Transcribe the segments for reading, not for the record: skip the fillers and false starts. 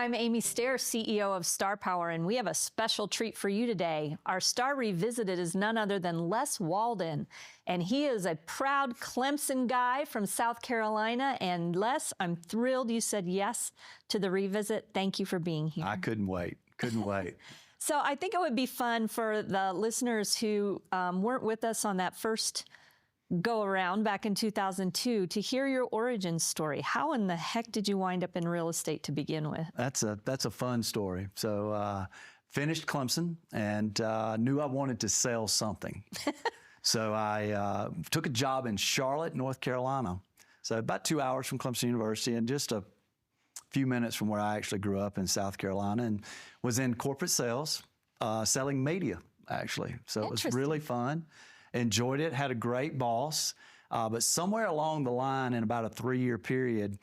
I'm Amy Stair, CEO of Star Power, and we have a special treat for you today. Our Star Revisited is none other than Les Walden, and he is a proud Clemson guy from South Carolina. And Les, I'm thrilled you said yes to the revisit. Thank you for being here. I couldn't wait. Couldn't wait. So I think it would be fun for the listeners who weren't with us on that first go around back in 2002 to hear your origin story. How in the heck did you wind up in real estate to begin with? That's a fun story. So finished Clemson and knew I wanted to sell something. So I took a job in Charlotte, North Carolina. So about 2 hours from Clemson University and just a few minutes from where I actually grew up in South Carolina, and was in corporate sales, selling media actually. So it was really fun. Enjoyed it, had a great boss, but somewhere along the line in about a 3-year period,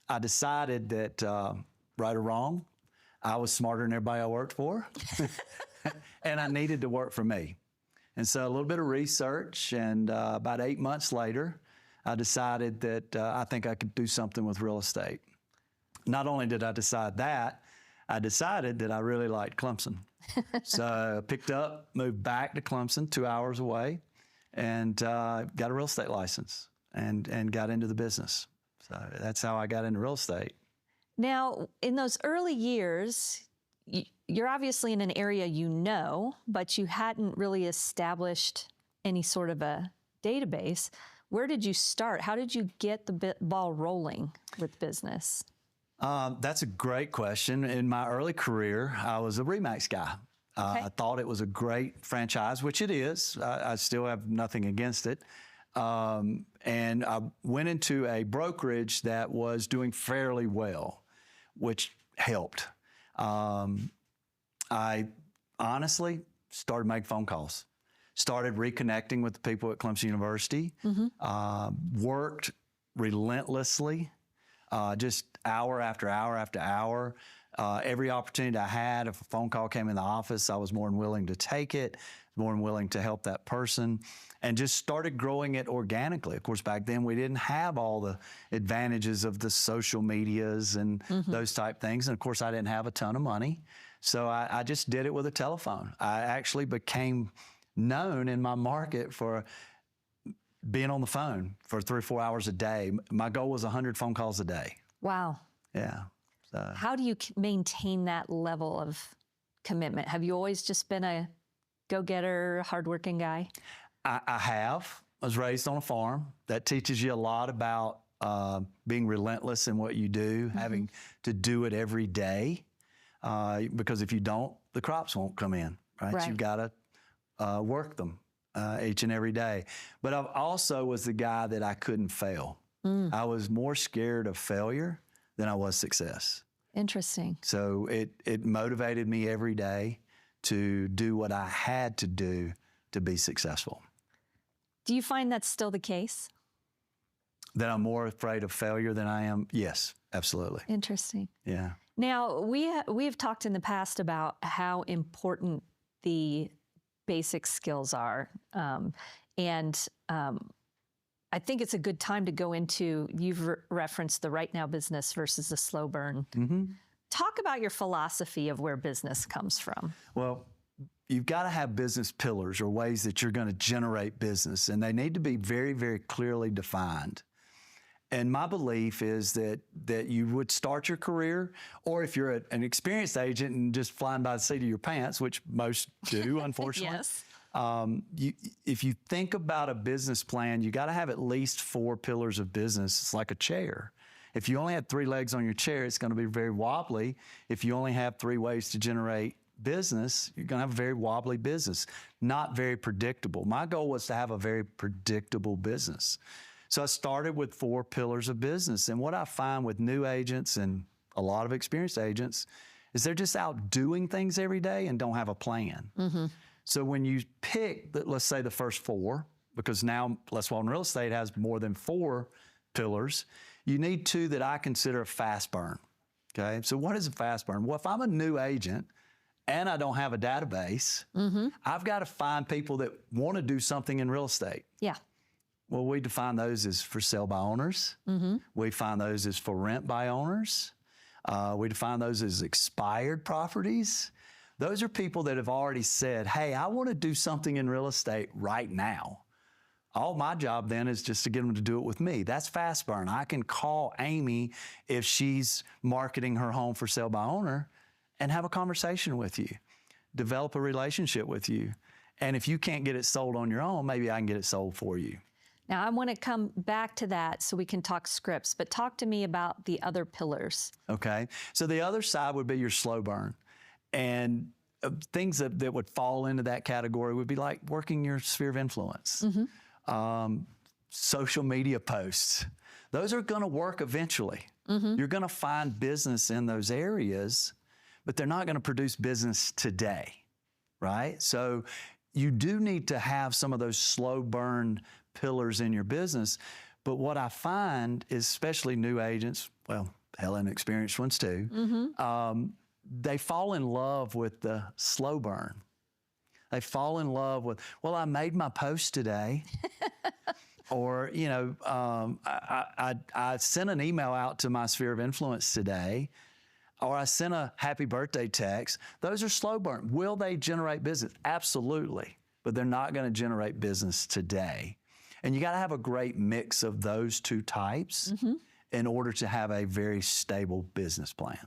I decided that, right or wrong, I was smarter than everybody I worked for, and I needed to work for me. And so a little bit of research, and about 8 months later, I decided that I think I could do something with real estate. Not only did I decide that, I decided that I really liked Clemson. So I picked up, moved back to Clemson, 2 hours away, and got a real estate license and got into the business. So that's how I got into real estate. Now, in those early years, you're obviously in an area you know, but you hadn't really established any sort of a database. Where did you start? How did you get the ball rolling with business? That's a great question. In my early career, I was a RE/MAX guy. Okay. I thought it was a great franchise, which it is. I still have nothing against it. And I went into a brokerage that was doing fairly well, which helped. I honestly started making phone calls, started reconnecting with the people at Clemson University, worked relentlessly, just hour after hour after hour. Every opportunity I had, if a phone call came in the office, I was more than willing to take it, more than willing to help that person, and just started growing it organically. Of course, back then we didn't have all the advantages of the social medias and those type things. And of course, I didn't have a ton of money. So I just did it with a telephone. I actually became known in my market for being on the phone for 3 or 4 hours a day. My goal was 100 phone calls a day. Wow. Yeah. So. How do you maintain that level of commitment? Have you always just been a go-getter, hardworking guy? I have. I was raised on a farm. That teaches you a lot about being relentless in what you do, having to do it every day, because if you don't, the crops won't come in, right? You've got to work them each and every day. But I also was the guy that I couldn't fail. I was more scared of failure than I was success. Interesting. So it motivated me every day to do what I had to do to be successsul. Do you find that's still the case? That I'm more afraid of failure than I am? Yes, absolutely. Interesting. Yeah. Now, we have talked in the past about how important the basic skills are. I think it's a good time to go into, you've referenced the right now business versus the slow burn. Talk about your philosophy of where business comes from. Well, you've got to have business pillars or ways that you're going to generate business, and they need to be very, very clearly defined. And my belief is that you would start your career, or if you're an experienced agent and just flying by the seat of your pants, which most do, unfortunately. Yes. If you think about a business plan, you got to have at least 4 pillars of business. It's like a chair. If you only have 3 legs on your chair, it's going to be very wobbly. If you only have 3 ways to generate business, you're going to have a very wobbly business, not very predictable. My goal was to have a very predictable business. So I started with 4 pillars of business. And what I find with new agents and a lot of experienced agents is they're just out doing things every day and don't have a plan. So when you pick, let's say, the first 4, because now Les Walden Real Estate has more than 4 pillars, you need 2 that I consider a fast burn, okay? So what is a fast burn? Well, if I'm a new agent and I don't have a database, I've got to find people that want to do something in real estate. Yeah. Well, we define those as for sale by owners. We find those as for rent by owners. We define those as expired properties. Those are people that have already said, hey, I want to do something in real estate right now. All my job then is just to get them to do it with me. That's fast burn. I can call Amy if she's marketing her home for sale by owner and have a conversation with you, develop a relationship with you. And if you can't get it sold on your own, maybe I can get it sold for you. Now, I want to come back to that so we can talk scripts, but talk to me about the other pillars. Okay. So the other side would be your slow burn. And things that would fall into that category would be like working your sphere of influence. Social media posts. Those are going to work eventually. You're going to find business in those areas, but they're not going to produce business today, right? So you do need to have some of those slow burn pillars in your business. But what I find is, especially new agents, well, hell, and experienced ones too, they fall in love with the slow burn. They fall in love with, well, I made my post today. Or, you know, I sent an email out to my sphere of influence today, or I sent a happy birthday text. Those are slow burn. Will they generate business? Absolutely. But they're not going to generate business today. And you got to have a great mix of those two types in order to have a very stable business plan.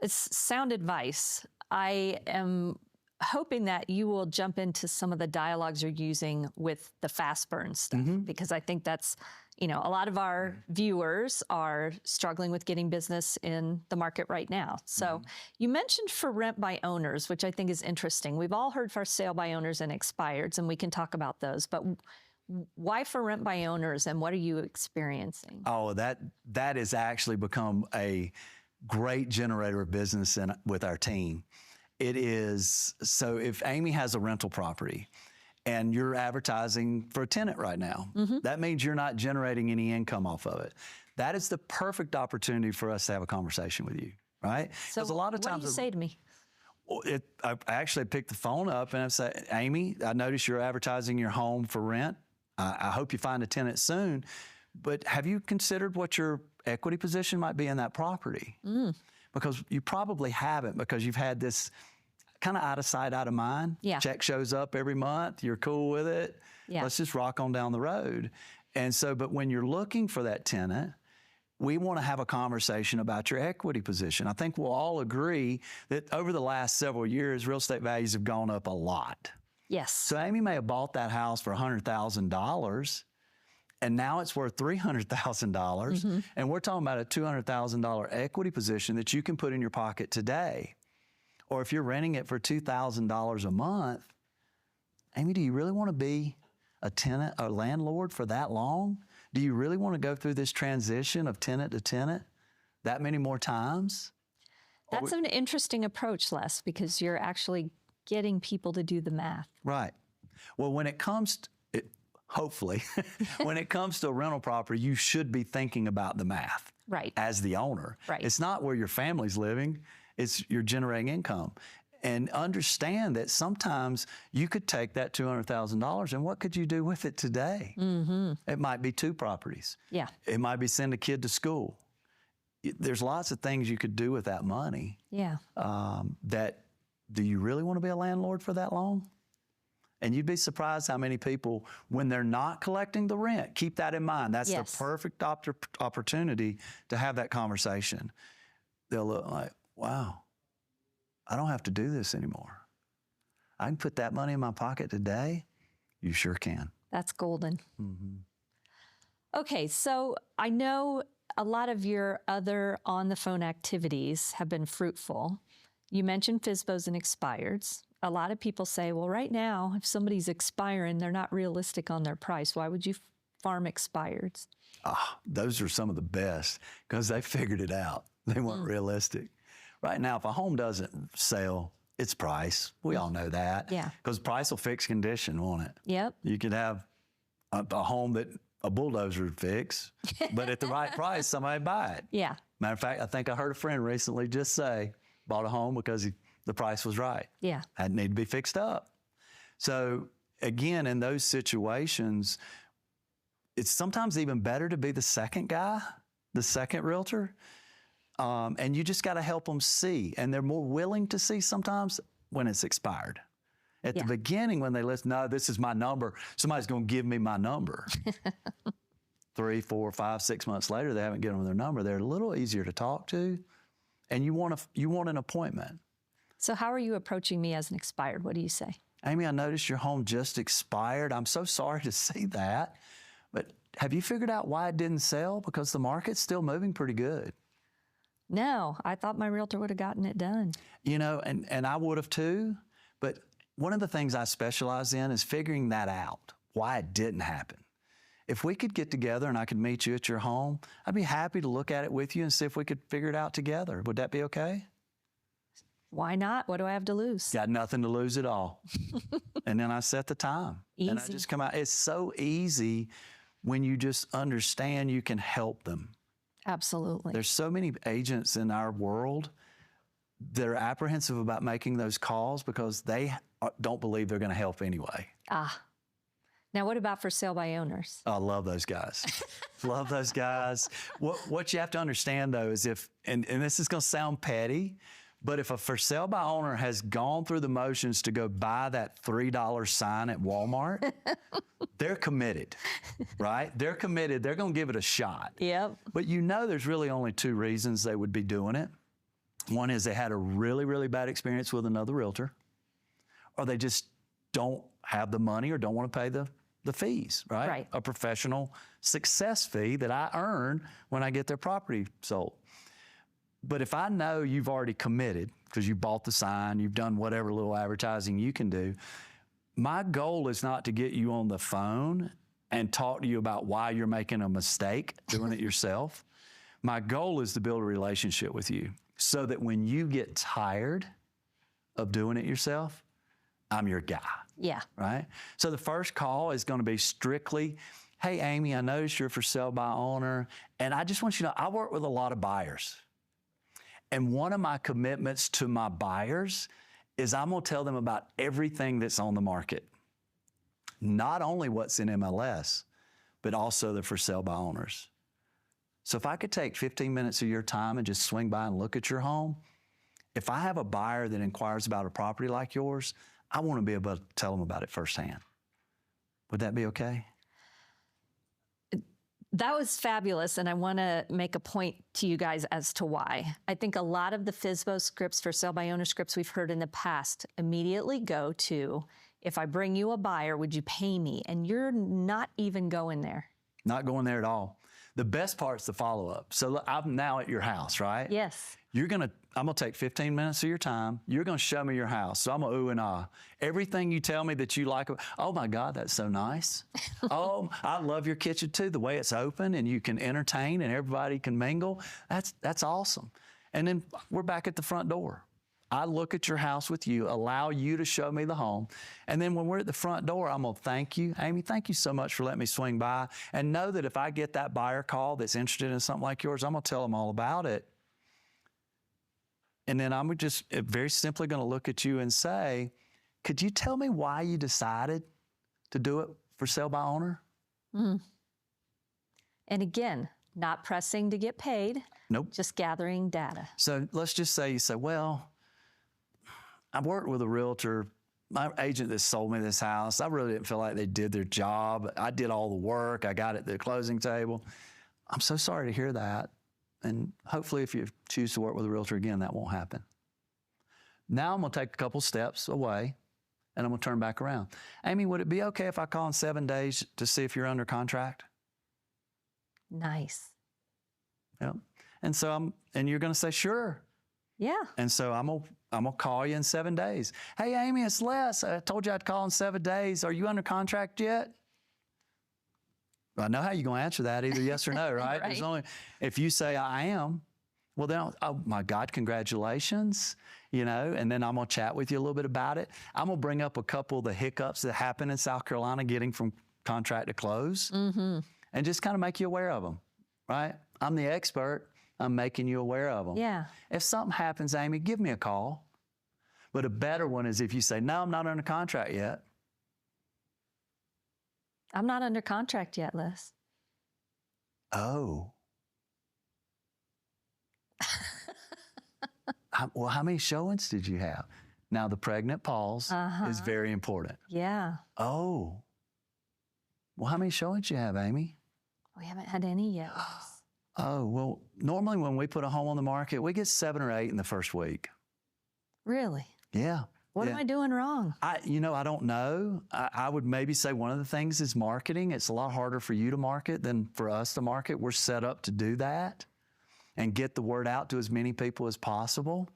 It's sound advice. I am hoping that you will jump into some of the dialogues you're using with the fast burn stuff, because I think that's, you know, a lot of our viewers are struggling with getting business in the market right now. So you mentioned for rent by owners, which I think is interesting. We've all heard for sale by owners and expireds, and we can talk about those, but why for rent by owners, and what are you experiencing? Oh, that has actually become a great generator of business with our team. It is, so if Amy has a rental property and you're advertising for a tenant right now, that means you're not generating any income off of it. That is the perfect opportunity for us to have a conversation with you, right? So a lot of times, what do you say to me? I actually picked the phone up and I say, Amy, I noticed you're advertising your home for rent. I hope you find a tenant soon, but have you considered what your equity position might be in that property? Because you probably haven't, because you've had this kind of out of sight, out of mind. Yeah. Check shows up every month. You're cool with it. Yeah. Let's just rock on down the road. And so, but when you're looking for that tenant, we want to have a conversation about your equity position. I think we'll all agree that over the last several years, real estate values have gone up a lot. Yes. So Amy may have bought that house for $100,000. And now it's worth $300,000. And we're talking about a $200,000 equity position that you can put in your pocket today. Or if you're renting it for $2,000 a month, Amy, do you really want to be a tenant, a landlord for that long? Do you really want to go through this transition of tenant to tenant that many more times? That's an interesting approach, Les, because you're actually getting people to do the math. Right. Well, when it comes to, hopefully, when it comes to a rental property, you should be thinking about the math. Right. As the owner. Right. It's not where your family's living, it's you're generating income. And understand that sometimes you could take that $200,000 and what could you do with it today? It might be 2 properties. Yeah. It might be send a kid to school. There's lots of things you could do with that money. Yeah. Do you really want to be a landlord for that long? And you'd be surprised how many people, when they're not collecting the rent, keep that in mind. That's Yes. the perfect opportunity to have that conversation. They'll look like, wow, I don't have to do this anymore. I can put that money in my pocket today. You sure can. That's golden. Okay, so I know a lot of your other on-the-phone activities have been fruitful. You mentioned FSBOs and expireds. A lot of people say, well, right now, if somebody's expiring, they're not realistic on their price. Why would you farm expireds? Those are some of the best because they figured it out. They weren't realistic. Right now, if a home doesn't sell, it's price. We all know that. Yeah. Because price will fix condition, won't it? Yep. You could have a home that a bulldozer would fix, but at the right price, somebody buy it. Yeah. Matter of fact, I think I heard a friend recently just say, bought a home because the price was right. Yeah. Hadn't need to be fixed up. So again, in those situations, it's sometimes even better to be the second guy, the second realtor. And you just got to help them see. And they're more willing to see sometimes when it's expired. At the beginning, when they listen, no, this is my number. Somebody's going to give me my number. 3, 4, 5, 6 months later, they haven't given them their number. They're a little easier to talk to. And you want an appointment. So how are you approaching me as an expired? What do you say? Amy, I noticed your home just expired. I'm so sorry to see that. But have you figured out why it didn't sell? Because the market's still moving pretty good. No, I thought my realtor would have gotten it done. You know, and I would have too. But one of the things I specialize in is figuring that out, why it didn't happen. If we could get together and I could meet you at your home, I'd be happy to look at it with you and see if we could figure it out together. Would that be okay? Why not? What do I have to lose? Got nothing to lose at all. And then I set the time. Easy. And I just come out. It's so easy when you just understand you can help them. Absolutely. There's so many agents in our world that are apprehensive about making those calls because they don't believe they're going to help anyway. Now, what about for sale by owners? I love those guys. Love those guys. What you have to understand, though, is and this is going to sound petty, but if a for sale by owner has gone through the motions to go buy that $3 sign at Walmart, they're committed, right? They're committed. They're going to give it a shot. Yep. But you know there's really only 2 reasons they would be doing it. One is they had a really, really bad experience with another realtor, or they just don't have the money or don't want to pay the fees, right? Right. A professional success fee that I earn when I get their property sold. But if I know you've already committed because you bought the sign, you've done whatever little advertising you can do, my goal is not to get you on the phone and talk to you about why you're making a mistake doing it yourself. My goal is to build a relationship with you so that when you get tired of doing it yourself, I'm your guy. Yeah. Right? So the first call is going to be strictly, hey, Amy, I noticed you're for sale by owner, and I just want you to know, I work with a lot of buyers. And one of my commitments to my buyers is I'm going to tell them about everything that's on the market. Not only what's in MLS, but also the for sale by owners. So if I could take 15 minutes of your time and just swing by and look at your home, if I have a buyer that inquires about a property like yours, I want to be able to tell them about it firsthand. Would that be okay? That was fabulous, and I want to make a point to you guys as to why. I think a lot of the FSBO scripts for sale by owner scripts we've heard in the past immediately go to, if I bring you a buyer, would you pay me? And you're not even going there. Not going there at all. The best part's the follow-up. So I'm now at your house, right? Yes. I'm gonna take 15 minutes of your time. You're gonna show me your house. So I'm gonna ooh and ah. Everything you tell me that you like, oh my God, that's so nice. Oh, I love your kitchen too, the way it's open and you can entertain and everybody can mingle. That's awesome. And then we're back at the front door. I look at your house with you, allow you to show me the home. And then when we're at the front door, I'm gonna thank you. Amy, thank you so much for letting me swing by. And know that if I get that buyer call that's interested in something like yours, I'm gonna tell them all about it. And then I'm just very simply gonna look at you and say, could you tell me why you decided to do it for sale by owner? And again, not pressing to get paid. Nope. Just gathering data. So let's just say you say, well, I worked with a realtor, my agent that sold me this house. I really didn't feel like they did their job. I did all the work. I got at the closing table. I'm so sorry to hear that. And hopefully if you choose to work with a realtor again, that won't happen. Now I'm gonna take a couple steps away and I'm gonna turn back around. Amy, would it be okay if I call in 7 days to see if you're under contract? Nice. Yep. And so you're gonna say, sure. Yeah. And so I'm gonna call you in 7 days. Hey, Amy, it's Les. I told you I'd call in 7 days. Are you under contract yet? Well, I know how you're gonna answer that, either yes or no, right? Right. If you say I am, well then, oh my God, congratulations, and then I'm gonna chat with you a little bit about it. I'm gonna bring up a couple of the hiccups that happen in South Carolina getting from contract to close, and just kind of make you aware of them, right? I'm the expert. I'm making you aware of them. Yeah. If something happens, Amy, give me a call. But a better one is if you say, no, I'm not under contract yet. I'm not under contract yet, Les. Oh. Well, how many showings did you have? Now, the pregnant pause is very important. Yeah. Oh, well, how many showings you have, Amy? We haven't had any yet. Oh, well, normally when we put a home on the market, we get 7 or 8 in the first week. Really? Yeah. What am I doing wrong? I don't know. I would maybe say one of the things is marketing. It's a lot harder for you to market than for us to market. We're set up to do that and get the word out to as many people as possible.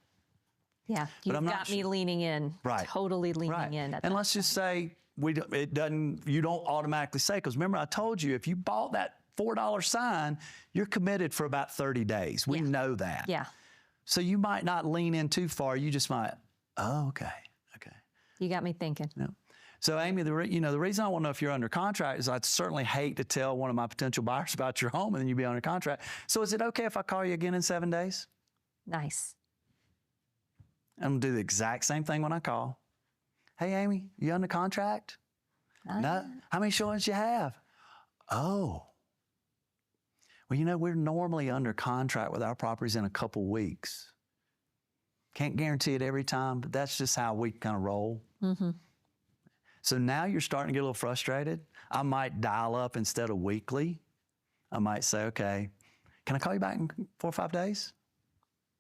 Yeah, you've got me leaning in, right. Totally leaning in. And let's just say you don't automatically say, because remember I told you, if you bought that $4 sign, you're committed for about 30 days. We know that. Yeah. So you might not lean in too far. You just might, okay. You got me thinking. Yeah. So Amy, the reason I want to know if you're under contract is I'd certainly hate to tell one of my potential buyers about your home and then you be under contract. So is it okay if I call you again in 7 days? Nice. I'm going to do the exact same thing when I call. Hey, Amy, you under contract? No. How many showings you have? Oh. Well, we're normally under contract with our properties in a couple weeks. Can't guarantee it every time, but that's just how we kind of roll. Mm-hmm. So now you're starting to get a little frustrated. I might dial up instead of weekly. I might say, okay, can I call you back in 4 or 5 days?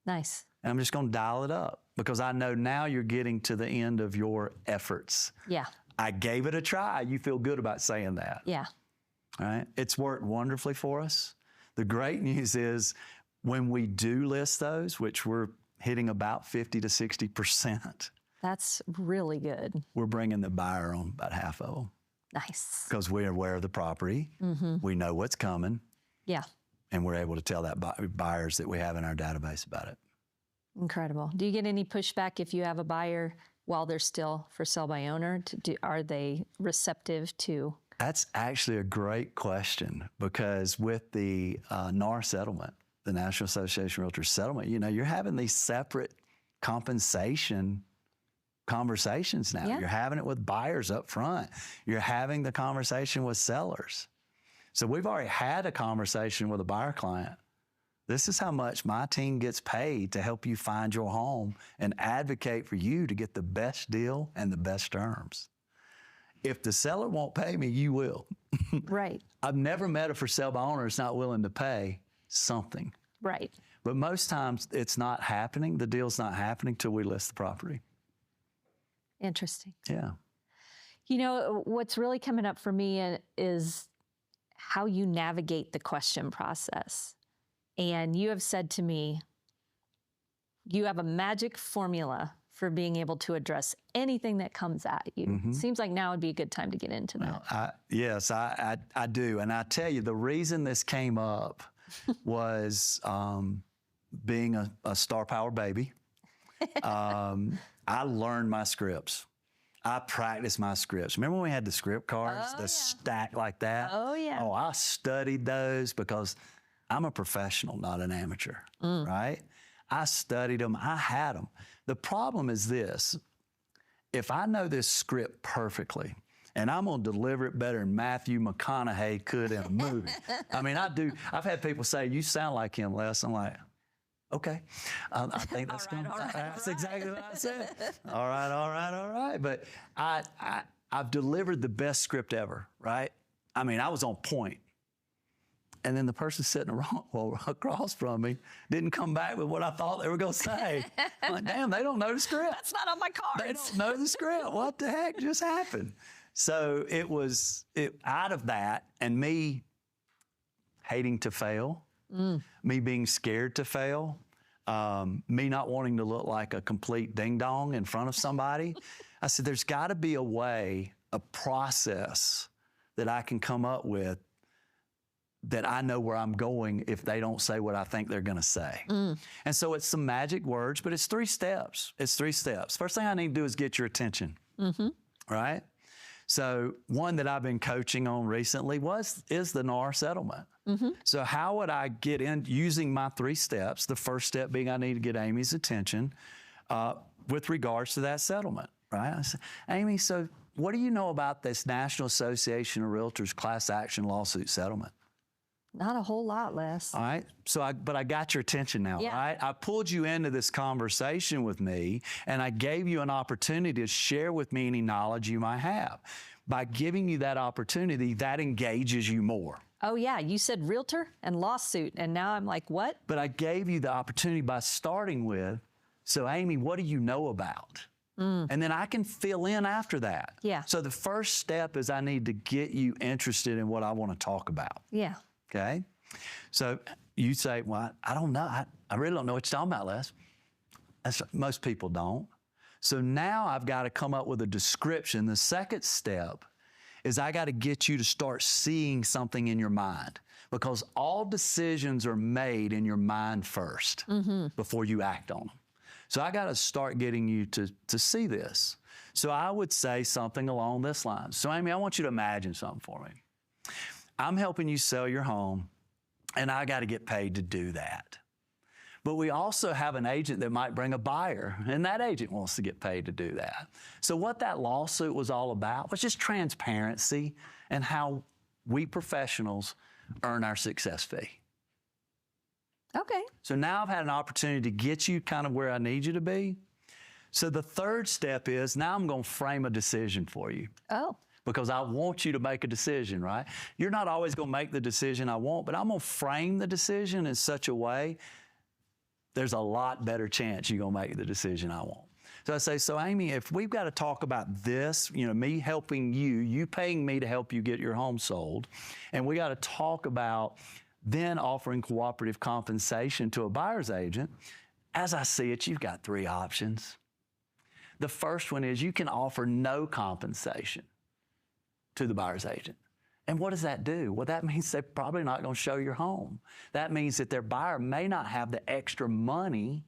Nice. And I'm just going to dial it up because I know now you're getting to the end of your efforts. Yeah. I gave it a try. You feel good about saying that. Yeah. All right. It's worked wonderfully for us. The great news is when we do list those, which we're hitting about 50 to 60%. That's really good. We're bringing the buyer on about half of them. Nice. Because we're aware of the property. Mm-hmm. We know what's coming. Yeah. And we're able to tell that buyers that we have in our database about it. Incredible. Do you get any pushback if you have a buyer while they're still for sale by owner? Are they receptive to? That's actually a great question because with the NAR settlement, the National Association of Realtors settlement, you're having these separate compensation conversations now. Yeah. You're having it with buyers up front. You're having the conversation with sellers. So we've already had a conversation with a buyer client. This is how much my team gets paid to help you find your home and advocate for you to get the best deal and the best terms. If the seller won't pay me, you will. Right. I've never met a for sale by owner that's not willing to pay something. Right. But most times it's not happening. The deal's not happening till we list the property. Interesting. Yeah. What's really coming up for me is how you navigate the question process. And you have said to me, you have a magic formula for being able to address anything that comes at you. Mm-hmm. Seems like now would be a good time to get into that. Well, yes, I do. And I tell you, the reason this came up was being a Star Power baby. I learned my scripts. I practiced my scripts. Remember when we had the script cards, stack like that? Oh, yeah. Oh, I studied those because I'm a professional, not an amateur, right? I studied them. I had them. The problem is this. If I know this script perfectly, and I'm going to deliver it better than Matthew McConaughey could in a movie. I mean, I do. I've had people say, you sound like him, Les. I'm like, okay. I think that's that's exactly what I said. All right. But I've delivered the best script ever, right? I mean, I was on point. And then the person sitting across from me didn't come back with what I thought they were going to say. I'm like, damn, they don't know the script. That's not on my cards. They don't know the script. What the heck just happened? So it was out of that and me hating to fail, me being scared to fail, me not wanting to look like a complete ding-dong in front of somebody. I said, there's got to be a way, a process that I can come up with that I know where I'm going if they don't say what I think they're going to say. And so it's some magic words, but it's 3 steps. It's 3 steps. First thing I need to do is get your attention, right? So one that I've been coaching on recently is the NAR settlement. So how would I get in using my 3 steps? The first step being I need to get Amy's attention with regards to that settlement, right? I said, Amy, so what do you know about this National Association of Realtors class action lawsuit settlement? Not a whole lot, Les. All right. But I got your attention now, Yeah. right? I pulled you into this conversation with me, and I gave you an opportunity to share with me any knowledge you might have. By giving you that opportunity, that engages you more. Oh, yeah. You said realtor and lawsuit. And now I'm like, what? But I gave you the opportunity by starting with, so Amy, what do you know about? And then I can fill in after that. Yeah. So the first step is I need to get you interested in what I want to talk about. Yeah. Okay? So you say, well, I don't know. I really don't know what you're talking about, Les. Most people don't. So now I've got to come up with a description. The second step is I got to get you to start seeing something in your mind, because all decisions are made in your mind first before you act on them. So I got to start getting you to see this. So I would say something along this line. So Amy, I want you to imagine something for me. I'm helping you sell your home, and I got to get paid to do that. But we also have an agent that might bring a buyer, and that agent wants to get paid to do that. So what that lawsuit was all about was just transparency and how we professionals earn our success fee. Okay. So now I've had an opportunity to get you kind of where I need you to be. So the third step is now I'm going to frame a decision for you. Oh. Because I want you to make a decision, right? You're not always going to make the decision I want, but I'm going to frame the decision in such a way there's a lot better chance you're going to make the decision I want. So I say, so Amy, if we've got to talk about this, me helping you paying me to help you get your home sold, and we got to talk about then offering cooperative compensation to a buyer's agent, as I see it, you've got three options. The first one is you can offer no compensation to the buyer's agent. And what does that do? Well, that means they're probably not going to show your home. That means that their buyer may not have the extra money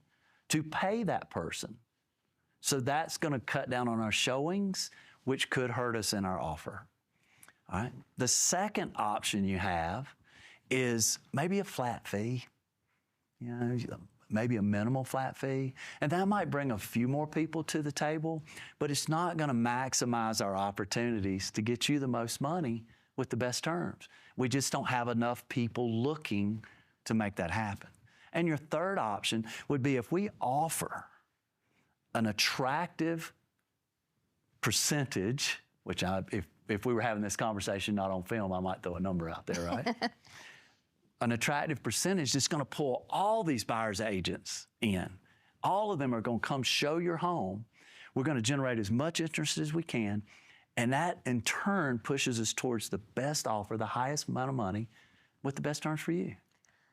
to pay that person. So that's going to cut down on our showings, which could hurt us in our offer. All right. The second option you have is maybe a flat fee, maybe a minimal flat fee. And that might bring a few more people to the table, but it's not going to maximize our opportunities to get you the most money with the best terms. We just don't have enough people looking to make that happen. And your third option would be if we offer an attractive percentage, which if we were having this conversation not on film, I might throw a number out there, right? An attractive percentage that's going to pull all these buyers agents in. All of them are going to come show your home. We're going to generate as much interest as we can. And that in turn pushes us towards the best offer, the highest amount of money with the best terms for you.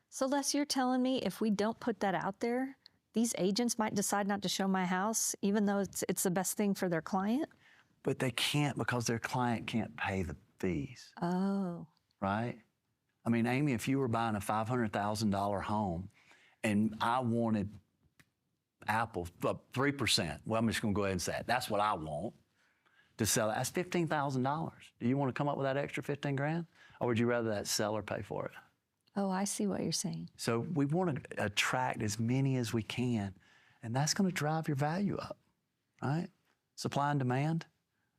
So Les, you're telling me if we don't put that out there, these agents might decide not to show my house, even though it's the best thing for their client? But they can't, because their client can't pay the fees. Oh. Right? I mean, Amy, if you were buying a $500,000 home and I wanted Apple 3%, well, I'm just going to go ahead and say it. That's what I want to sell it. That's $15,000. Do you want to come up with that extra 15 grand? Or would you rather that seller pay for it? Oh, I see what you're saying. So we want to attract as many as we can, and that's going to drive your value up, right? Supply and demand.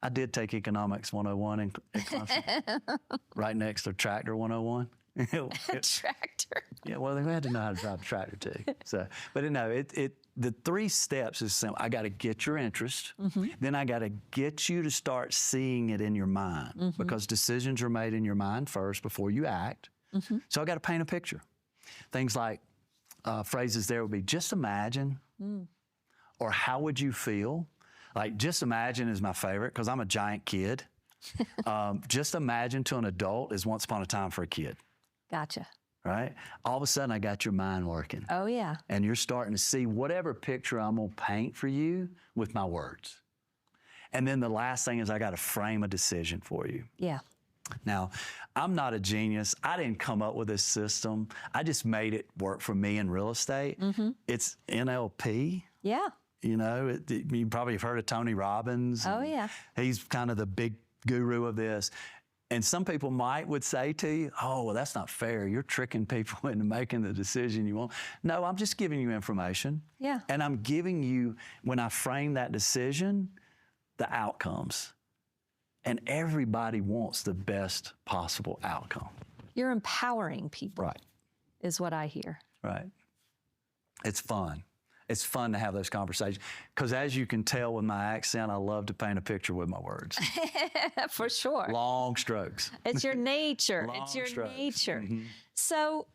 I did take Economics 101 in Clemson, right next to Tractor 101. Tractor. Yeah, well, they had to know how to drive a tractor too. So, but the three steps is simple. I got to get your interest. Then I got to get you to start seeing it in your mind, because decisions are made in your mind first before you act. So I got to paint a picture. Things like phrases there would be, just imagine, or how would you feel? Like, just imagine is my favorite, because I'm a giant kid. Just imagine to an adult is once upon a time for a kid. Gotcha. Right? All of a sudden, I got your mind working. Oh, yeah. And you're starting to see whatever picture I'm going to paint for you with my words. And then the last thing is I got to frame a decision for you. Yeah. Now, I'm not a genius. I didn't come up with this system. I just made it work for me in real estate. It's NLP. Yeah. You probably have heard of Tony Robbins. Oh, yeah. He's kind of the big guru of this. And some people would say to you, oh, well, that's not fair. You're tricking people into making the decision you want. No, I'm just giving you information. Yeah. And I'm giving you, when I frame that decision, the outcomes. And everybody wants the best possible outcome. You're empowering people, Right. is what I hear. Right. It's fun. It's fun to have those conversations because, as you can tell with my accent, I love to paint a picture with my words. For sure. Long strokes. It's your nature. Long It's your strokes. nature. Mm-hmm. So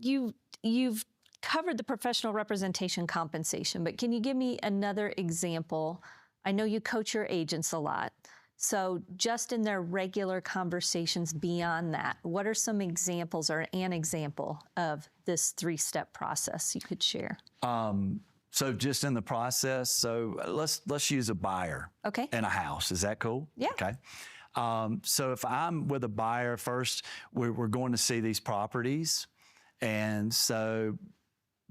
you've covered the professional representation compensation, but can you give me another example? I know you coach your agents a lot. So just in their regular conversations beyond that, what are some examples or an example of this 3-step process you could share? So just in the process, so let's use a buyer Okay. in a house. Is that cool? Yeah. Okay. So if I'm with a buyer first, we're going to see these properties. And so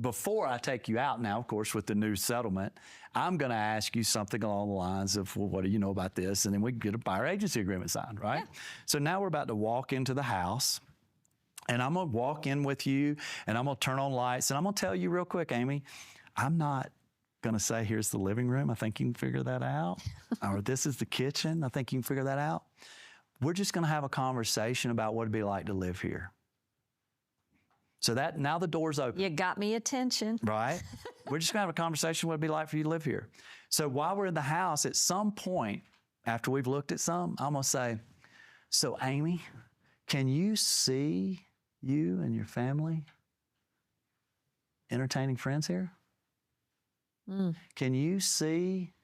before I take you out now, of course, with the new settlement, I'm going to ask you something along the lines of, well, what do you know about this? And then we can get a buyer agency agreement signed, right? Yeah. So now we're about to walk into the house. And I'm going to walk in with you, and I'm going to turn on lights, and I'm going to tell you real quick, Amy, I'm not going to say, here's the living room. I think you can figure that out. Or this is the kitchen. I think you can figure that out. We're just going to have a conversation about what it'd be like to live here. So that now the door's open. You got me attention. Right? We're just going to have a conversation what it'd be like for you to live here. So while we're in the house, at some point, after we've looked at some, I'm going to say, so Amy, can you see you and your family entertaining friends here? Can you see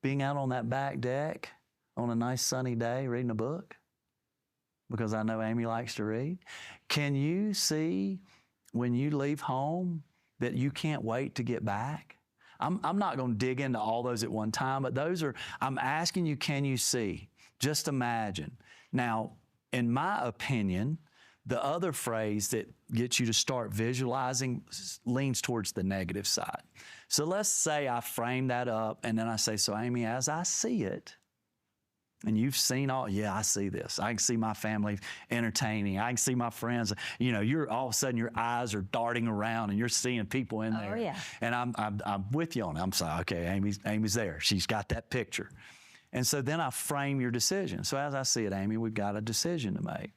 being out on that back deck on a nice sunny day reading a book? Because I know Amy likes to read. Can you see when you leave home that you can't wait to get back? I'm not going to dig into all those at one time, but I'm asking you, can you see? Just imagine. Now, in my opinion, the other phrase that gets you to start visualizing leans towards the negative side. So let's say I frame that up and then I say, so Amy, as I see it, and you've seen I see this. I can see my family entertaining. I can see my friends. You know, you're all of a sudden your eyes are darting around and you're seeing people in there. Oh, yeah. And I'm with you on it. I'm saying, okay, Amy's there. She's got that picture. And so then I frame your decision. So as I see it, Amy, we've got a decision to make.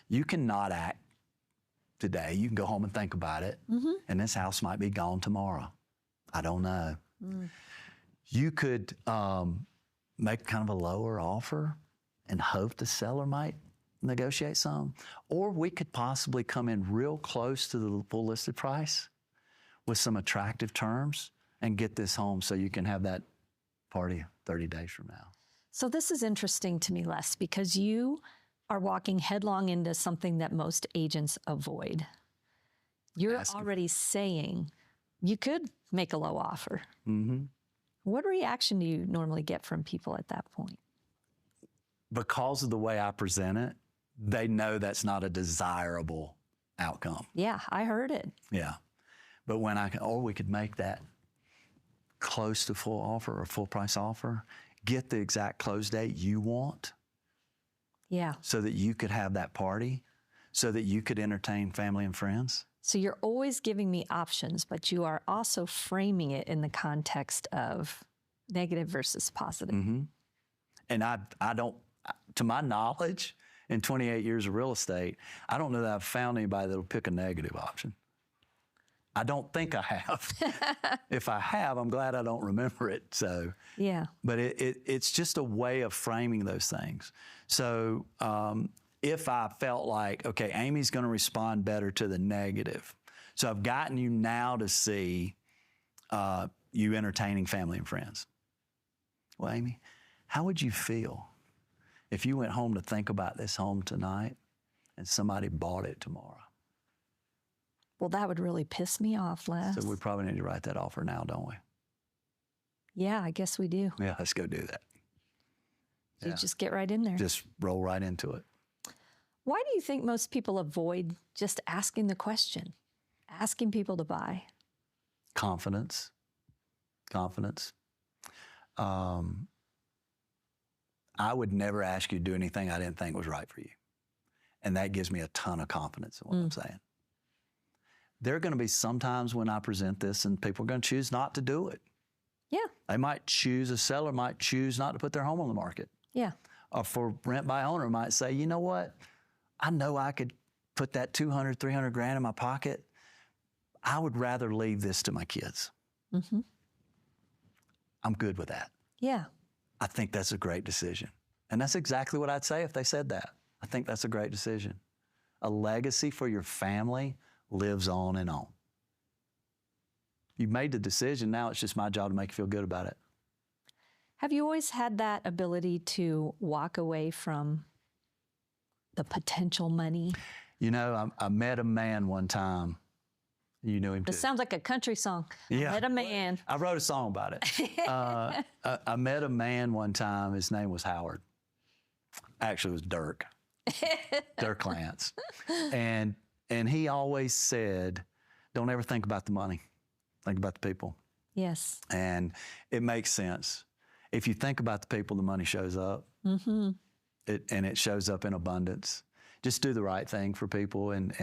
You cannot act today. You can go home and think about it. Mm-hmm. And this house might be gone tomorrow. I don't know. You could make kind of a lower offer and hope the seller might negotiate some. Or we could possibly come in real close to the full listed price with some attractive terms and get this home so you can have that party 30 days from now. So this is interesting to me, Les, because you are walking headlong into something that most agents avoid. You're already saying you could make a low offer. Mm-hmm. What reaction do you normally get from people at that point? Because of the way I present it, they know that's not a desirable outcome. Yeah, I heard it. Yeah. But we could make that close to full offer or full price offer, get the exact close date you want. Yeah. So that you could have that party, so that you could entertain family and friends. So you're always giving me options, but you are also framing it in the context of negative versus positive. Mm-hmm. And I don't, to my knowledge, in 28 years of real estate, I don't know that I've found anybody that'll pick a negative option. I don't think I have. If I have, I'm glad I don't remember it. So, yeah. But it's just a way of framing those things. So if I felt like, okay, Amy's going to respond better to the negative. So I've gotten you now to see you entertaining family and friends. Well, Amy, how would you feel if you went home to think about this home tonight and somebody bought it tomorrow? Well, that would really piss me off, Les. So we probably need to write that offer now, don't we? Yeah, I guess we do. Yeah, let's go do that. You just get right in there. Just roll right into it. Why do you think most people avoid just asking the question, asking people to buy? Confidence. I would never ask you to do anything I didn't think was right for you. And that gives me a ton of confidence in what I'm saying. There are going to be some times when I present this and people are going to choose not to do it. Yeah. A seller might choose not to put their home on the market. Yeah. for rent by owner might say, you know what? I know I could put that 200, 300 grand in my pocket. I would rather leave this to my kids. Mm-hmm. I'm good with that. Yeah. I think that's a great decision. And that's exactly what I'd say if they said that. I think that's a great decision. A legacy for your family lives on and on. You've made the decision. Now it's just my job to make you feel good about it. Have you always had that ability to walk away from the potential money? You know, I met a man one time. You knew him too. This sounds like a country song. Yeah. I met a man. I wrote a song about it. I met a man one time. His name was Howard. Actually, it was Dirk. Dirk Lance. And he always said, don't ever think about the money. Think about the people. Yes. And it makes sense. If you think about the people, the money shows up. Mm-hmm. And it shows up in abundance. Just do the right thing for people, and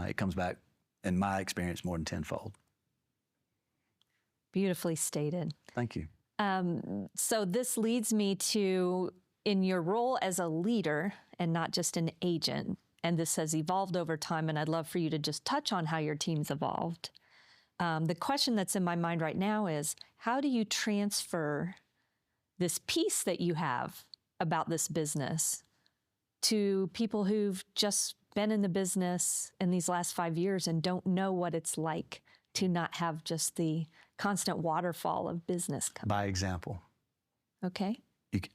it comes back, in my experience, more than tenfold. Beautifully stated. Thank you. So this leads me to, in your role as a leader and not just an agent, and this has evolved over time, and I'd love for you to just touch on how your team's evolved. The question that's in my mind right now is, how do you transfer this piece that you have about this business to people who've just been in the business in these last 5 years and don't know what it's like to not have just the constant waterfall of business coming? By example. Okay.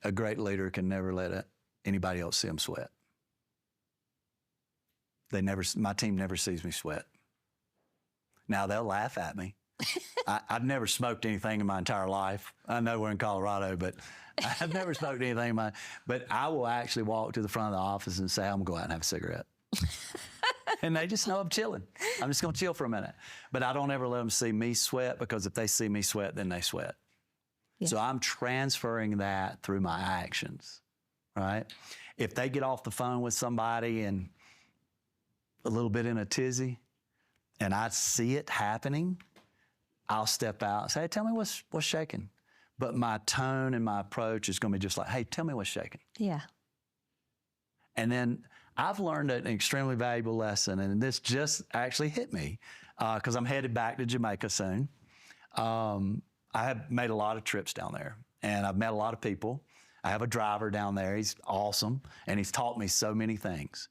A great leader can never let anybody else see them sweat. My team never sees me sweat. Now, they'll laugh at me. I've never smoked anything in my entire life. I know we're in Colorado, but I've never smoked anything but I will actually walk to the front of the office and say, I'm gonna go out and have a cigarette. And they just know I'm chilling. I'm just gonna chill for a minute. But I don't ever let them see me sweat, because if they see me sweat, then they sweat. Yeah. So I'm transferring that through my actions, right? If they get off the phone with somebody and a little bit in a tizzy, and I see it happening, I'll step out and say, hey, tell me what's shaking. But my tone and my approach is going to be just like, hey, tell me what's shaking. Yeah. And then I've learned an extremely valuable lesson, and this just actually hit me because I'm headed back to Jamaica soon. I have made a lot of trips down there, and I've met a lot of people. I have a driver down there. He's awesome, and he's taught me so many things.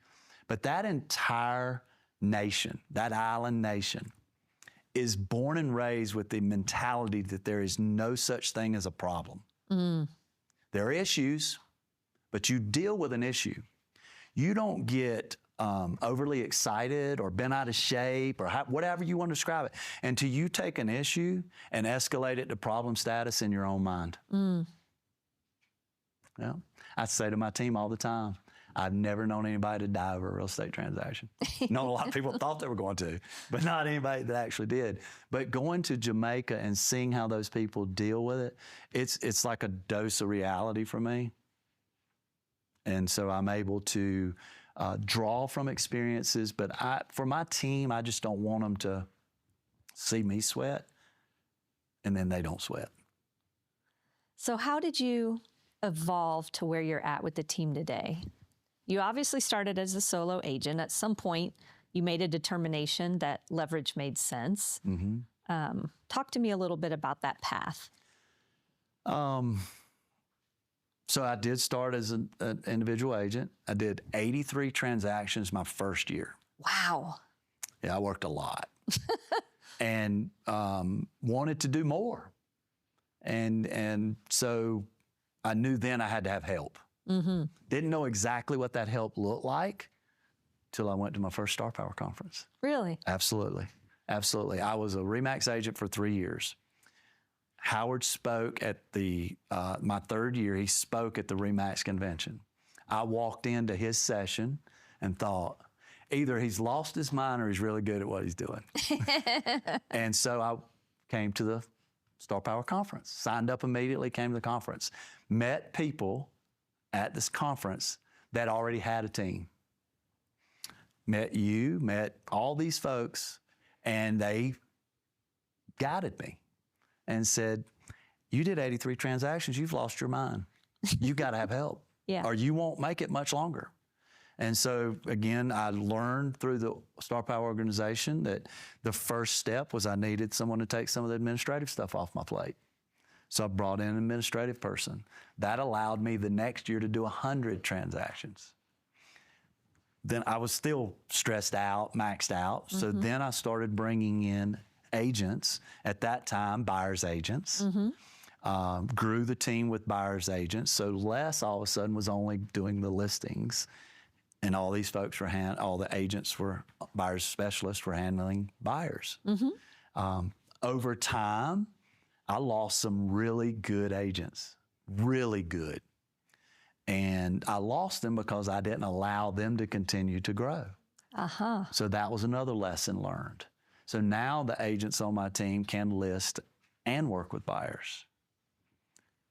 But that entire nation, that island nation, is born and raised with the mentality that there is no such thing as a problem. Mm. There are issues, but you deal with an issue. You don't get overly excited or bent out of shape or whatever you want to describe it until you take an issue and escalate it to problem status in your own mind. Mm. Yeah. I say to my team all the time, I've never known anybody to die over a real estate transaction. Known a lot of people thought they were going to, but not anybody that actually did. But going to Jamaica and seeing how those people deal with it, it's like a dose of reality for me. And so I'm able to draw from experiences, but for my team, I just don't want them to see me sweat and then they don't sweat. So how did you evolve to where you're at with the team today? You obviously started as a solo agent. At some point, you made a determination that leverage made sense. Mm-hmm. Talk to me a little bit about that path. So I did start as an individual agent. I did 83 transactions my first year. Wow. Yeah, I worked a lot and wanted to do more. And so I knew then I had to have help. Mm-hmm. Didn't know exactly what that help looked like till I went to my first Star Power conference. Really? Absolutely. Absolutely. I was a RE/MAX agent for 3 years. Howard spoke at my third year, he spoke at the RE/MAX convention. I walked into his session and thought, either he's lost his mind or he's really good at what he's doing. And so I came to the Star Power conference, signed up immediately, came to the conference, met people at this conference that already had a team. Met all these folks, and they guided me and said, you did 83 transactions, you've lost your mind. You got to have help. Yeah. or you won't make it much longer. And so, again, I learned through the Star Power organization that the first step was I needed someone to take some of the administrative stuff off my plate. So I brought in an administrative person. That allowed me the next year to do 100 transactions. Then I was still stressed out, maxed out. So then I started bringing in agents. At that time, buyer's agents. Grew the team with buyer's agents. So Les all of a sudden was only doing the listings. And all these folks were, all the agents were, buyers specialists were handling buyers. Over time, I lost some really good agents, really good. And I lost them because I didn't allow them to continue to grow. So that was another lesson learned. So now the agents on my team can list and work with buyers.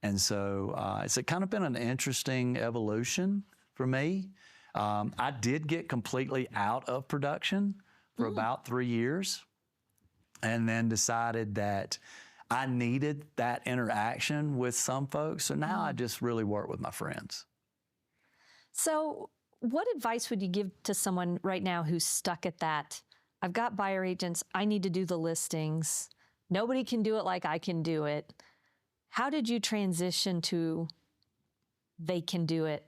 And so it's kind of been an interesting evolution for me. I did get completely out of production for about 3 years and then decided that I needed that interaction with some folks. So now I just really work with my friends. So what advice would you give to someone right now who's stuck at that? I've got buyer agents. I need to do the listings. Nobody can do it like I can do it. How did you transition to they can do it,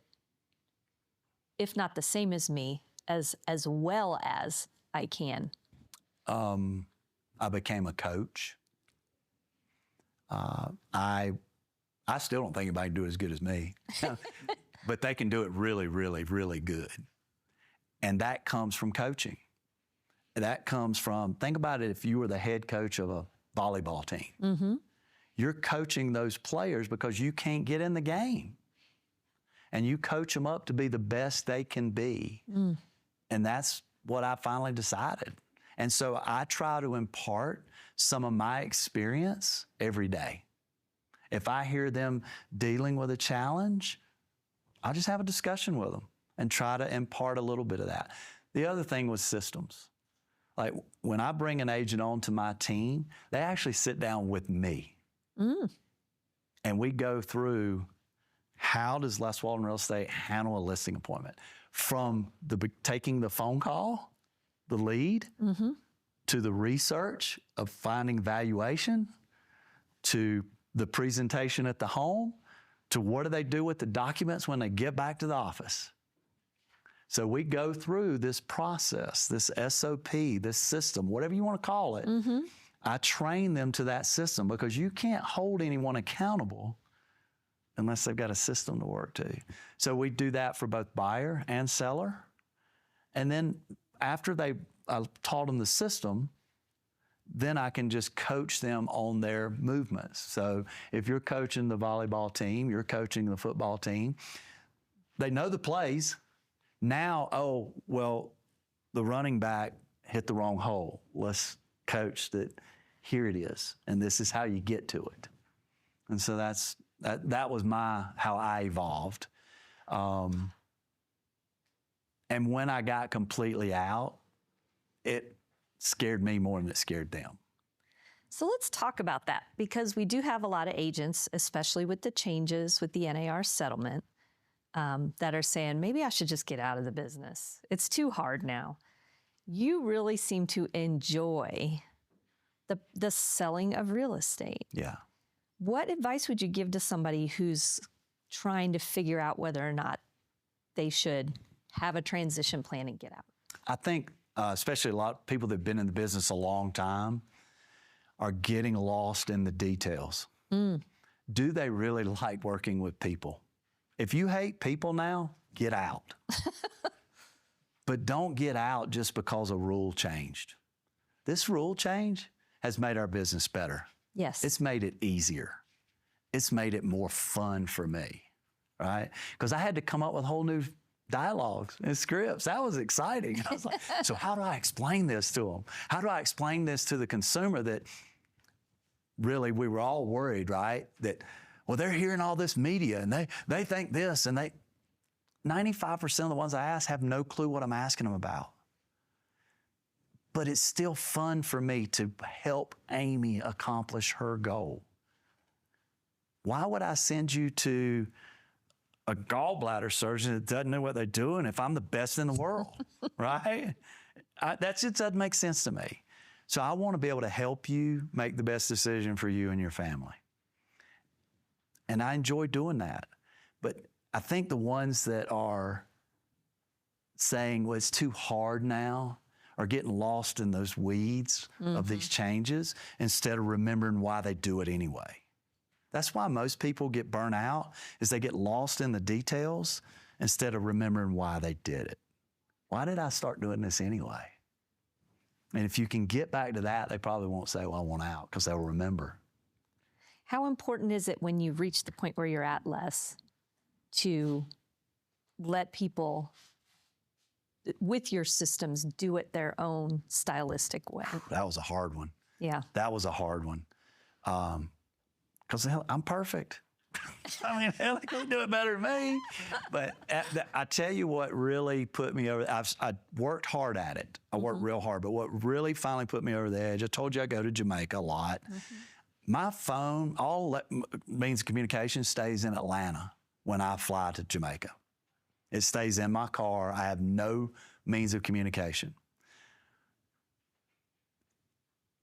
if not the same as me, as well as I can? I became a coach. I still don't think anybody can do it as good as me, but they can do it really, really, really good. And that comes from coaching. That comes from, think about it, if you were the head coach of a volleyball team. You're coaching those players because you can't get in the game. And you coach them up to be the best they can be. And that's what I finally decided. And so I try to impart some of my experience every day. If I hear them dealing with a challenge, I'll just have a discussion with them and try to impart a little bit of that. The other thing was systems. Like when I bring an agent onto my team, they actually sit down with me. And we go through, how does Les Walden Real Estate handle a listing appointment? From taking the phone call, the lead, to the research of finding valuation, to the presentation at the home, to what do they do with the documents when they get back to the office. So we go through this process, this SOP, this system, whatever you want to call it. I train them to that system because you can't hold anyone accountable unless they've got a system to work to. So we do that for both buyer and seller. And then after I taught them the system, then I can just coach them on their movements. So if you're coaching the volleyball team, you're coaching the football team, they know the plays. Now, oh, well, the running back hit the wrong hole. Let's coach that, here it is, and this is how you get to it. And so that was how I evolved. And when I got completely out, it scared me more than it scared them. So let's talk about that, because we do have a lot of agents, especially with the changes with the NAR settlement, that are saying, maybe I should just get out of the business. It's too hard now. You really seem to enjoy the selling of real estate. Yeah. What advice would you give to somebody who's trying to figure out whether or not they should have a transition plan and get out? I think especially a lot of people that have been in the business a long time are getting lost in the details. Do they really like working with people? If you hate people now, get out. But don't get out just because a rule changed. This rule change has made our business better. Yes. It's made it easier. It's made it more fun for me, right? Because I had to come up with whole new dialogues and scripts. That was exciting. I was like, so how do I explain this to them? How do I explain this to the consumer that really we were all worried, right? That, well, they're hearing all this media and they think this, and 95% of the ones I ask have no clue what I'm asking them about. But it's still fun for me to help Amy accomplish her goal. Why would I send you to a gallbladder surgeon that doesn't know what they're doing if I'm the best in the world, right? That just doesn't make sense to me. So I want to be able to help you make the best decision for you and your family. And I enjoy doing that. But I think the ones that are saying, well, it's too hard now, are getting lost in those weeds of these changes instead of remembering why they do it anyway. That's why most people get burnt out, is they get lost in the details instead of remembering why they did it. Why did I start doing this anyway? And if you can get back to that, they probably won't say, well, I want out, because they'll remember. How important is it when you reach the point where you're at, Les, to let people with your systems do it their own stylistic way? That was a hard one. Yeah. That was a hard one. Because I'm perfect. I mean, hell, they couldn't do it better than me. But I tell you what really put me over, I worked hard at it. I worked real hard. But what really finally put me over the edge, I told you I go to Jamaica a lot. My phone, all means of communication stays in Atlanta when I fly to Jamaica. It stays in my car. I have no means of communication.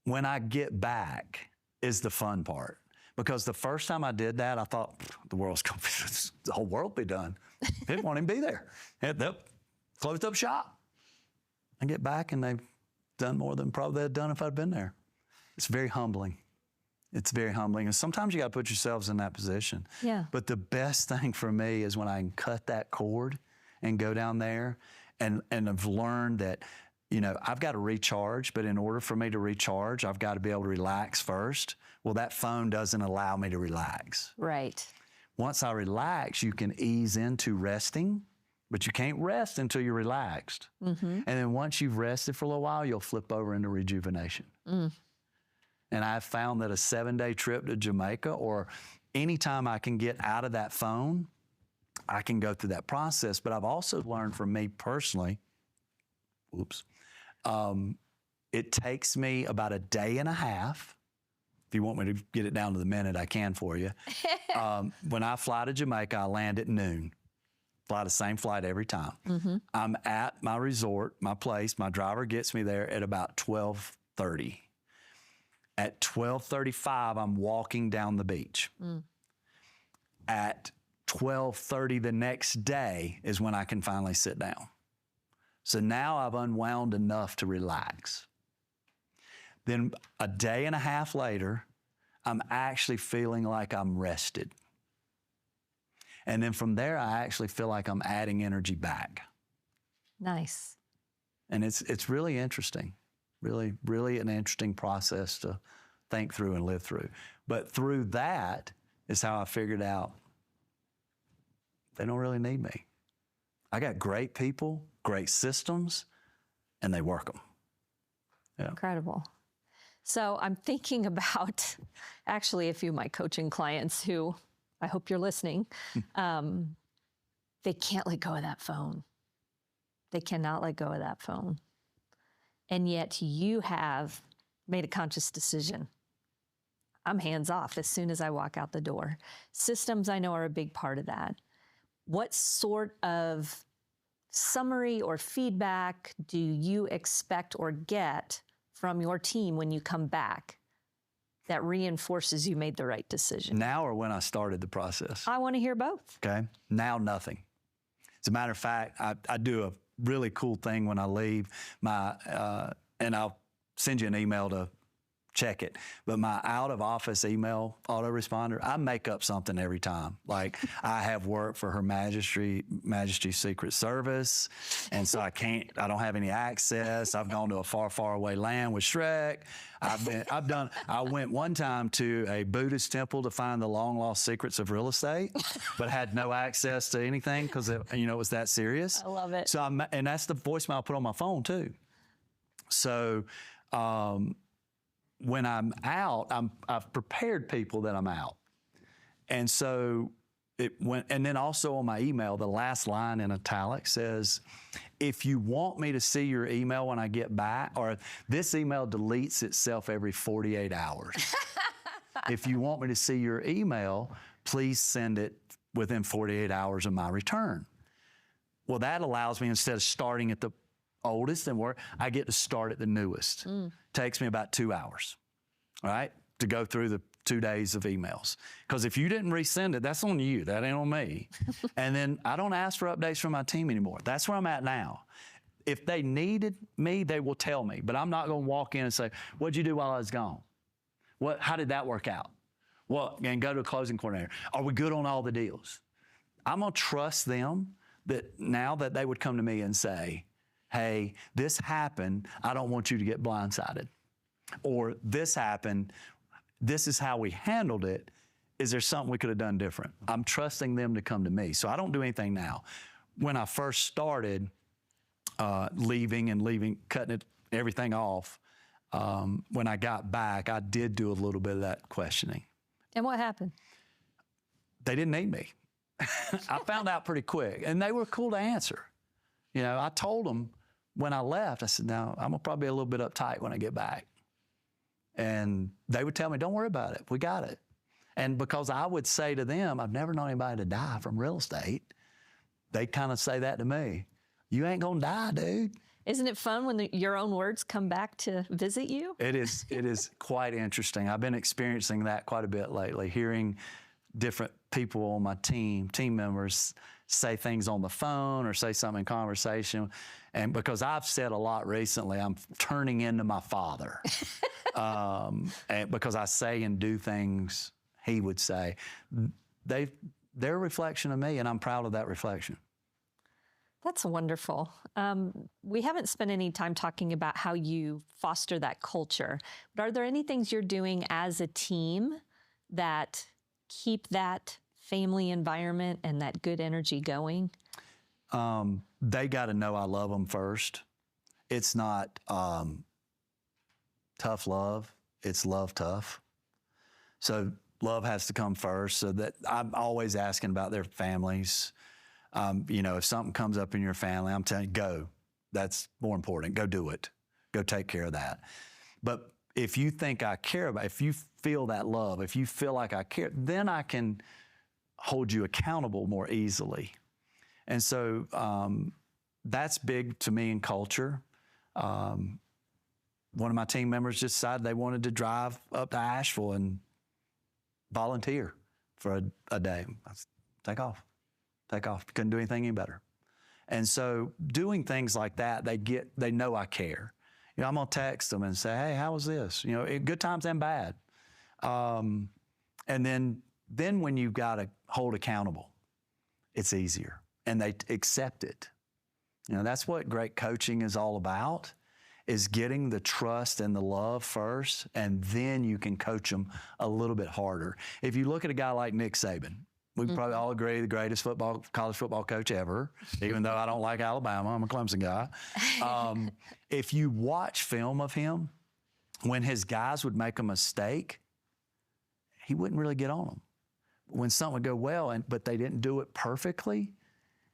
When I get back is the fun part. Because the first time I did that, I thought, the whole world will be done. People won't even be there. They'll closed up shop. I get back and they've done more than probably they'd done if I'd been there. It's very humbling. It's very humbling. And sometimes you got to put yourselves in that position. Yeah. But the best thing for me is when I can cut that cord and go down there and I've learned that, you know, I've got to recharge, but in order for me to recharge, I've got to be able to relax first. Well, that phone doesn't allow me to relax. Right. Once I relax, you can ease into resting, but you can't rest until you're relaxed. And then once you've rested for a little while, you'll flip over into rejuvenation. And I've found that a 7-day trip to Jamaica, or anytime I can get out of that phone, I can go through that process. But I've also learned from me personally, it takes me about a day and a half. If you want me to get it down to the minute, I can for you. When I fly to Jamaica, I land at noon. Fly the same flight every time. I'm at my resort, my place. My driver gets me there at about 12:30. At 12:35, I'm walking down the beach. At 12:30 the next day is when I can finally sit down. So now I've unwound enough to relax. Then a day and a half later, I'm actually feeling like I'm rested. And then from there, I actually feel like I'm adding energy back. Nice. And it's really interesting. Really, really an interesting process to think through and live through. But through that is how I figured out they don't really need me. I got great people, great systems, and they work them. Yeah. Incredible. So I'm thinking about actually a few of my coaching clients who, I hope you're listening, they can't let go of that phone. They cannot let go of that phone. And yet you have made a conscious decision. I'm hands off as soon as I walk out the door. Systems, I know, are a big part of that. What sort of summary or feedback do you expect or get from your team when you come back that reinforces you made the right decision? Now or when I started the process? I want to hear both. Okay. Now, nothing. As a matter of fact, I do a really cool thing when I leave and I'll send you an email to check it. But my out of office email autoresponder, I make up something every time. Like I have worked for Her Majesty's Secret Service, and so I don't have any access. I've gone to a far, far away land with Shrek. I went one time to a Buddhist temple to find the long lost secrets of real estate, but had no access to anything because it was that serious. I love it. So and that's the voicemail I put on my phone too. So when I'm out, I've prepared people that I'm out. And so and then also on my email, the last line in italics says, if you want me to see your email when I get back, or this email deletes itself every 48 hours. If you want me to see your email, please send it within 48 hours of my return. Well, that allows me, instead of starting at the oldest and work, I get to start at the newest. Takes me about 2 hours, all right, to go through the 2 days of emails. Because if you didn't resend it, that's on you. That ain't on me. And then I don't ask for updates from my team anymore. That's where I'm at now. If they needed me, they will tell me. But I'm not going to walk in and say, what'd you do while I was gone? How did that work out? Well, and go to a closing coordinator. Are we good on all the deals? I'm going to trust them that now that they would come to me and say, hey, this happened. I don't want you to get blindsided. Or this happened. This is how we handled it. Is there something we could have done different? I'm trusting them to come to me. So I don't do anything now. When I first started leaving, cutting everything off, when I got back, I did do a little bit of that questioning. And what happened? They didn't need me. I found out pretty quick, and they were cool to answer. You know, I told them when I left, I said, now, I'm gonna probably be a little bit uptight when I get back. And they would tell me, don't worry about it, we got it. And because I would say to them, I've never known anybody to die from real estate, they kind of say that to me. You ain't gonna die, dude. Isn't it fun when your own words come back to visit you? It is quite interesting. I've been experiencing that quite a bit lately, hearing different people on my team members say things on the phone or say something in conversation. And because I've said a lot recently, I'm turning into my father. And because I say and do things he would say. They're a reflection of me, and I'm proud of that reflection. That's wonderful. We haven't spent any time talking about how you foster that culture, but are there any things you're doing as a team that keep that family environment and that good energy going? They got to know I love them first. It's not tough love, it's love tough. So love has to come first, so that I'm always asking about their families. You know, if something comes up in your family, I'm telling you, go. That's more important. Go do it. Go take care of that. But if you think I care about, if you feel that love, if you feel like I care, then I can hold you accountable more easily. And so that's big to me in culture. One of my team members just decided they wanted to drive up to Asheville and volunteer for a day. I said, take off. Couldn't do anything any better. And so doing things like that, they know I care. You know, I'm gonna text them and say, hey, how was this? You know, good times and bad. And then when you've got to hold accountable, it's easier, and they accept it. You know, that's what great coaching is all about, is getting the trust and the love first, and then you can coach them a little bit harder. If you look at a guy like Nick Saban, we probably all agree the greatest college football coach ever, even though I don't like Alabama. I'm a Clemson guy. If you watch film of him, when his guys would make a mistake, he wouldn't really get on them. When something would go well, but they didn't do it perfectly,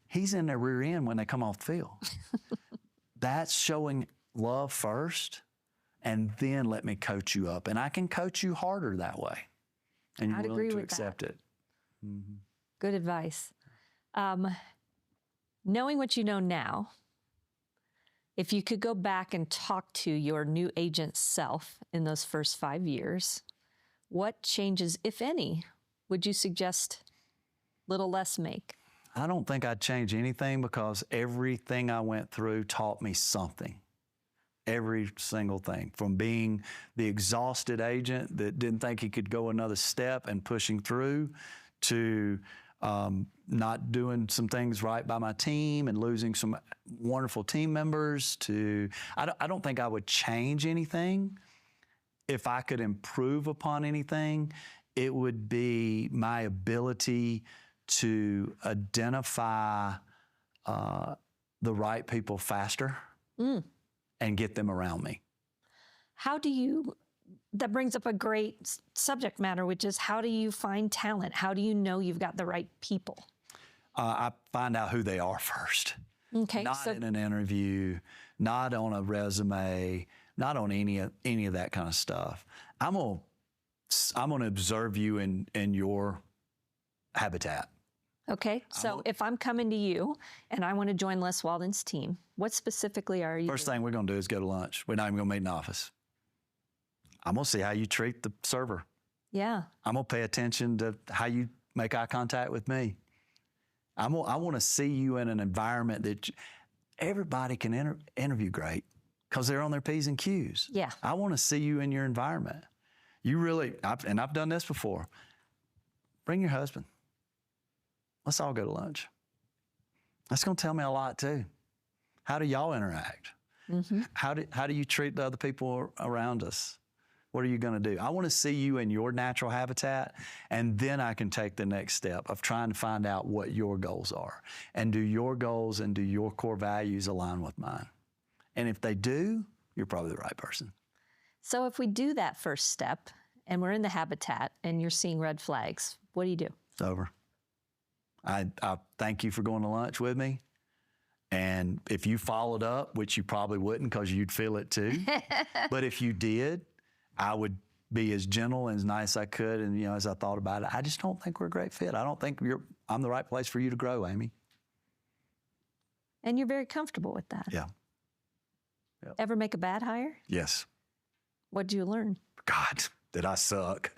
he's in their rear end when they come off the field. That's showing love first, and then let me coach you up. And I can coach you harder that way. And you're willing to accept it. Mm-hmm. Good advice. Knowing what you know now, if you could go back and talk to your new agent self in those first 5 years, what changes, if any, would you suggest little less make? I don't think I'd change anything, because everything I went through taught me something. Every single thing, from being the exhausted agent that didn't think he could go another step and pushing through, to not doing some things right by my team and losing some wonderful team members. I don't think I would change anything. If I could improve upon anything, it would be my ability to identify the right people faster and get them around me. That brings up a great subject matter, which is, how do you find talent? How do you know you've got the right people? I find out who they are first. Okay. Not in an interview, not on a resume, not on any of that kind of stuff. I'm gonna observe you in your habitat. Okay, so if I'm coming to you and I want to join Les Walden's team, what specifically are you First doing? thing we're going to do is go to lunch. We're not even going to meet in the office. I'm going to see how you treat the server. Yeah, I'm going to pay attention to how you make eye contact with me. I want to see you in an environment that everybody can interview great because they're on their P's and Q's. Yeah. I want to see you in your environment. You really, and I've done this before. Bring your husband. Let's all go to lunch. That's going to tell me a lot too. How do y'all interact? Mm-hmm. How do you treat the other people around us? What are you going to do? I want to see you in your natural habitat, and then I can take the next step of trying to find out what your goals are. And do your goals and do your core values align with mine? And if they do, you're probably the right person. So if we do that first step and we're in the habitat and you're seeing red flags, what do you do? It's over. I thank you for going to lunch with me. And if you followed up, which you probably wouldn't because you'd feel it too, but if you did, I would be as gentle and as nice as I could. And, as I thought about it, I just don't think we're a great fit. I don't think I'm the right place for you to grow, Amy. And you're very comfortable with that. Yeah. Ever make a bad hire? Yes. What'd you learn? God, did I suck?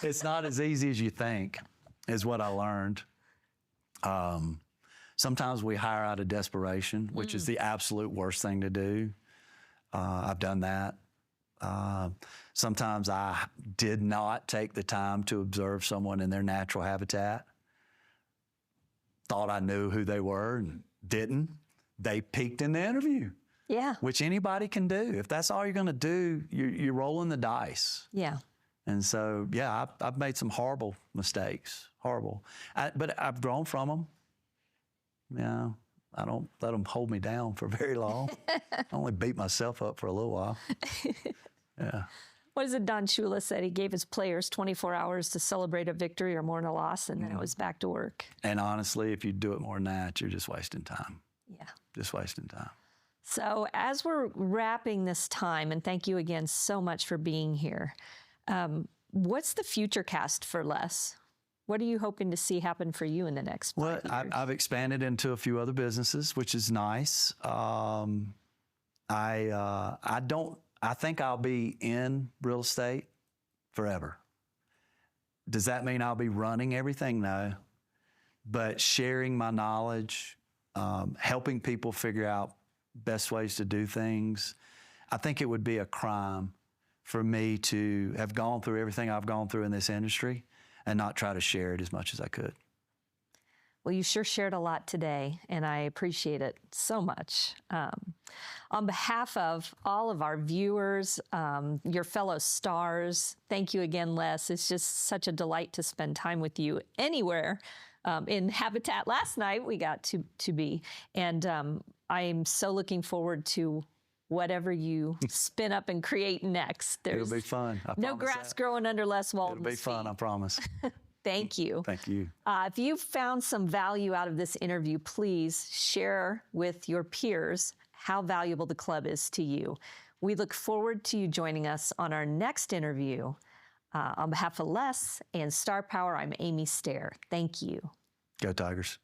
It's not as easy as you think, is what I learned. Sometimes we hire out of desperation, which is the absolute worst thing to do. I've done that. Sometimes I did not take the time to observe someone in their natural habitat. Thought I knew who they were and didn't. They peaked in the interview. Yeah. Which anybody can do. If that's all you're going to do, you're rolling the dice. Yeah. And so, yeah, I've made some horrible mistakes, horrible. But I've grown from them. Yeah, I don't let them hold me down for very long. I only beat myself up for a little while. Yeah. What is it Don Shula said? He gave his players 24 hours to celebrate a victory or mourn a loss, and then it was back to work. And honestly, if you do it more than that, you're just wasting time. Yeah. Just wasting time. So as we're wrapping this time, and thank you again so much for being here, what's the future cast for Les? What are you hoping to see happen for you in the next 5 years? I've expanded into a few other businesses, which is nice. I think I'll be in real estate forever. Does that mean I'll be running everything? No. But sharing my knowledge, helping people figure out best ways to do things. I think it would be a crime for me to have gone through everything I've gone through in this industry and not try to share it as much as I could. Well, you sure shared a lot today, and I appreciate it so much. On behalf of all of our viewers, your fellow stars, thank you again, Les. It's just such a delight to spend time with you anywhere. In Habitat last night, we got to be. And I'm so looking forward to whatever you spin up and create next. It'll be fun. No grass growing under Les Walden's It'll be fun, feet. I promise. Thank you. Thank you. If you've found some value out of this interview, please share with your peers how valuable the club is to you. We look forward to you joining us on our next interview. On behalf of Les and Star Power, I'm Amy Stair. Thank you. Go Tigers.